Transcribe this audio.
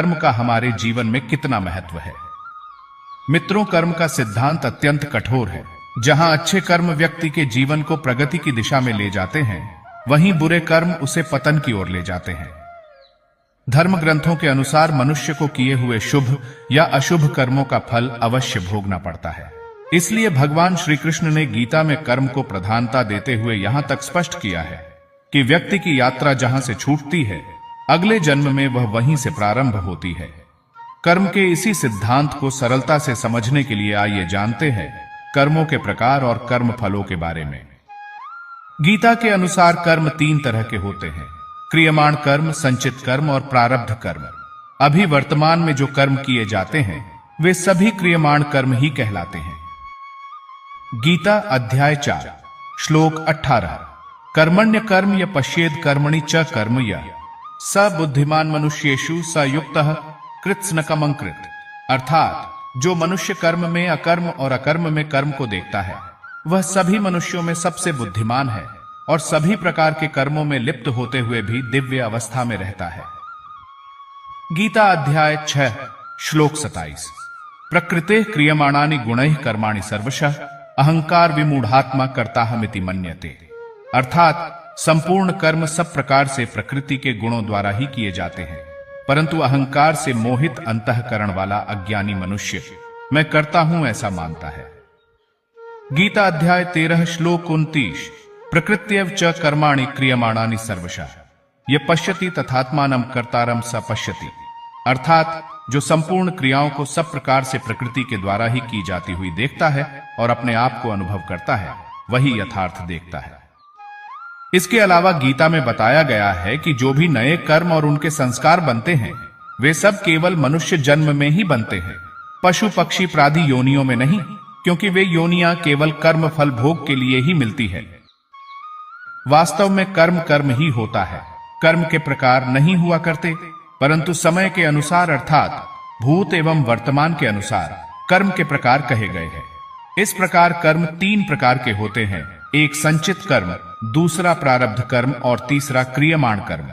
कर्म का हमारे जीवन में कितना महत्व है। मित्रों, कर्म का सिद्धांत अत्यंत कठोर है। जहां अच्छे कर्म व्यक्ति के जीवन को प्रगति की दिशा में ले जाते हैं, वहीं बुरे कर्म उसे पतन की ओर ले जाते हैं। धर्म ग्रंथों के अनुसार मनुष्य को किए हुए शुभ या अशुभ कर्मों का फल अवश्य भोगना पड़ता है। इसलिए भगवान श्री कृष्ण ने गीता में कर्म को प्रधानता देते हुए यहां तक स्पष्ट किया है कि व्यक्ति की यात्रा जहां से छूटती है, अगले जन्म में वह वहीं से प्रारंभ होती है। कर्म के इसी सिद्धांत को सरलता से समझने के लिए आइए जानते हैं कर्मों के प्रकार और कर्म फलों के बारे में। गीता के अनुसार कर्म 3 तरह के होते हैं: क्रियमाण कर्म, संचित कर्म और प्रारब्ध कर्म। अभी वर्तमान में जो कर्म किए जाते हैं वे सभी क्रियमाण कर्म ही कहलाते हैं। गीता अध्याय 4 श्लोक 18। कर्मण्य कर्म य पश्येद कर्मणि च कर्म य स बुद्धिमान मनुष्येषु स युक्तः कृत्स्नकमं कृत। अर्थात जो मनुष्य कर्म में अकर्म और अकर्म में कर्म को देखता है, वह सभी मनुष्यों में सबसे बुद्धिमान है और सभी प्रकार के कर्मों में लिप्त होते हुए भी दिव्य अवस्था में रहता है। गीता अध्याय 6 श्लोक 27। प्रकृते क्रियमाणानि गुणैः कर्माणि सर्वशः अहंकार विमूढ़ात्मा कर्ताहमिति मन्यते। अर्थात संपूर्ण कर्म सब प्रकार से प्रकृति के गुणों द्वारा ही किए जाते हैं, परंतु अहंकार से मोहित अंतःकरण वाला अज्ञानी मनुष्य मैं करता हूं ऐसा मानता है। गीता अध्याय 13 श्लोक 29। प्रकृत्यैव च कर्माणि क्रियमाणानि सर्वशः ये पश्यति तथात्मानं कर्तारं स पश्यति। अर्थात जो संपूर्ण क्रियाओं को सब प्रकार से प्रकृति के द्वारा ही की जाती हुई देखता है और अपने आप को अनुभव करता है, वही यथार्थ देखता है। इसके अलावा गीता में बताया गया है कि जो भी नए कर्म और उनके संस्कार बनते हैं, वे सब केवल मनुष्य जन्म में ही बनते हैं, पशु पक्षी प्रादि योनियों में नहीं, क्योंकि वे योनियां केवल कर्म फल भोग के लिए ही मिलती है। वास्तव में कर्म कर्म ही होता है, कर्म के प्रकार नहीं हुआ करते, परंतु समय के अनुसार अर्थात भूत एवं वर्तमान के अनुसार कर्म के प्रकार कहे गए हैं। इस प्रकार कर्म 3 प्रकार के होते हैं: एक संचित कर्म, दूसरा प्रारब्ध कर्म और तीसरा क्रियमाण कर्म।